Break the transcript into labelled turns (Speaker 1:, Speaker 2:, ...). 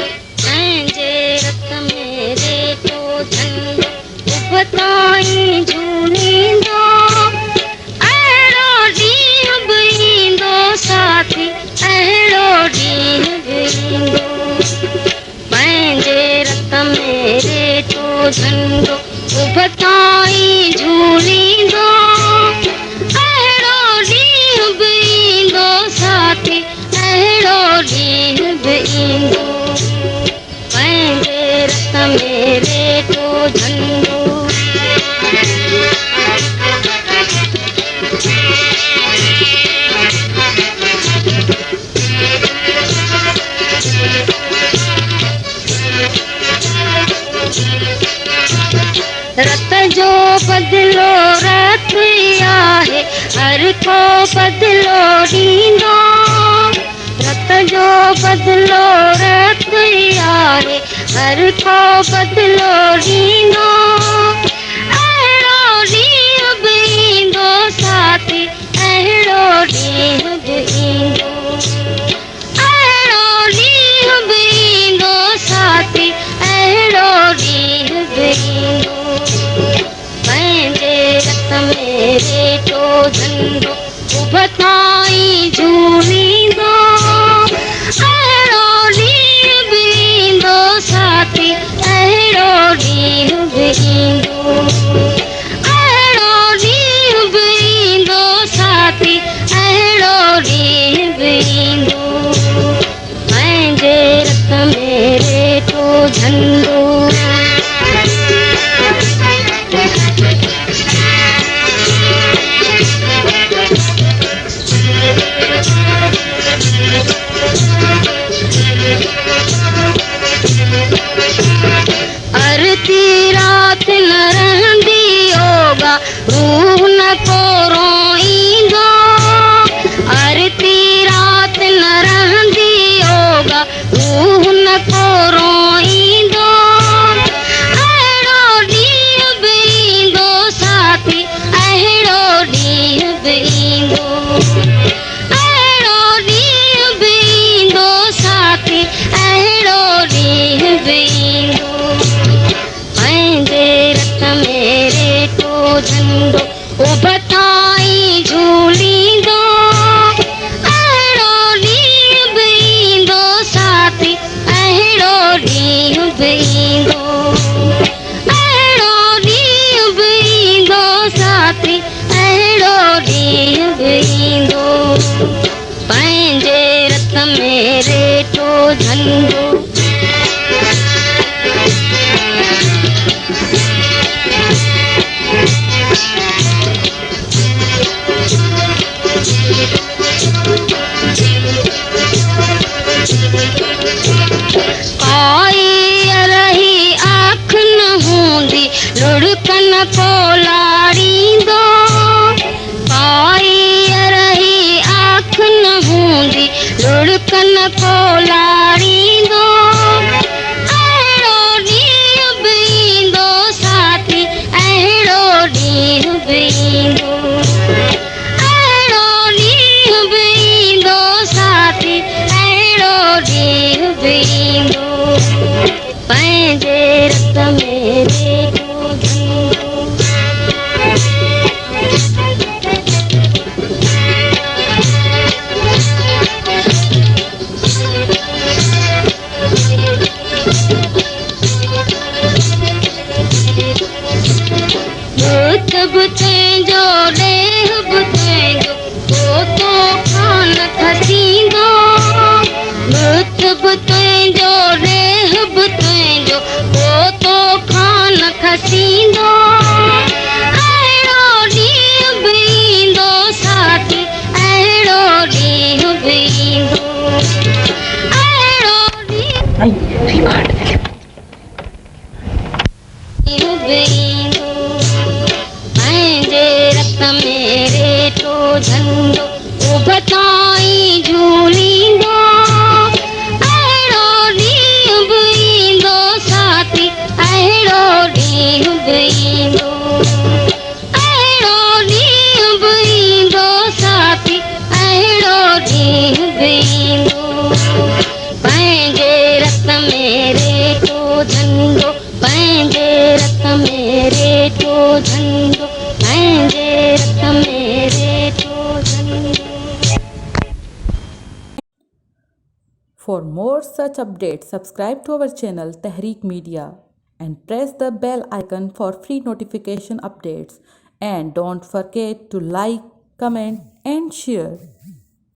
Speaker 1: पंहिंजे रत मेरे तो झंडो उबताई झूलींदो अहिड़ो ॾींहुं बि ईंदो साथी अहिड़ो ॾींहुं बि ईंदो पंहिंजे रत मेरे तो झंडो उबताई झूलींदो अहिड़ो ॾींहुं बि ईंदो साथी अहिड़ो ॾींहुं बि ईंदो पंहिंजे रत मेरे तो झंडो रत जो बदलो रत आहे हर को बदलो ॾींदो रत जो बदलो रत आहे हर को बदलो ॾींदो अहिड़ो ॾींहुं बि ईंदो साथी अहिड़ो ॾींहुं बि ईंदो अहिड़ो ॾींहुं बि ईंदो साथी अहिड़ो ॾींहुं बि ईंदो पंहिंजे रत मेरे तो झंडो उबताई झूलींदो अहिड़ो ॾींहुं बि ईंदो साथी अहिड़ो ॾींहुं बि ईंदो अहिड़ो ॾींहुं बि ईंदो साथी अहिड़ो ॾींहुं बि ईंदो पंहिंजे रत मेरे तो झंडो अरती रात न रहंदी होगा रूह न को रोईंदो अरती रात न रहंदी होगा रूह न को रोईंदो अहिड़ो ॾींहुं बि ईंदो साथी अहिड़ो ॾींहुं बि ईंदो अहिड़ो ॾींहुं बि ईंदो साथी अहिड़ो ॾींहुं बि ईंदो पंहिंजे रत मेरे तो झंडो उबताई झूलींदो अहिड़ो ॾींहुं बि ईंदो साथी अहिड़ो ॾींहुं बि ईंदो अहिड़ो ॾींहुं बि ईंदो साथी अहिड़ो ॾींहुं बि ईंदो पंहिंजे रत मेरे तो झंडो काई रही आँख न हूंदी लुढ़कन को लाड़ींदो काई रही आँख न हूंदी लुढ़कन को लाड़ींदो अहिड़ो ॾींहुं बि ईंदो साथी अहिड़ो ॾींहुं बि ईंदो अहिड़ो ॾींहुं बि ईंदो साथी अहिड़ो ॾींहुं बि ईंदो पंहिंजे रत मेरे तो झंडो बि तुंहिंजो ॾेह बि तुंहिंजो पोतो खान खसींदो मृत बि तुंहिंजो ॾेह बि तुंहिंजो पोतो खान खसींदो अहिड़ो ॾींहुं बि ईंदो साथी अहिड़ो ॾींहुं बि ईंदो अहिड़ो ॾींहुं बि ईंदो पंहिंजे रत मेरे तो झंडो उबताई झूलींदो अहिड़ो ॾींहुं बि ईंदो साथी अहिड़ो ॾींहुं बि ईंदो अहिड़ो ॾींहुं बि ईंदो साथी अहिड़ो ॾींहुं बि ईंदो
Speaker 2: For more such updates, subscribe to our channel Tehreek Media and press the bell icon for free notification updates. And don't forget to like, comment, and share.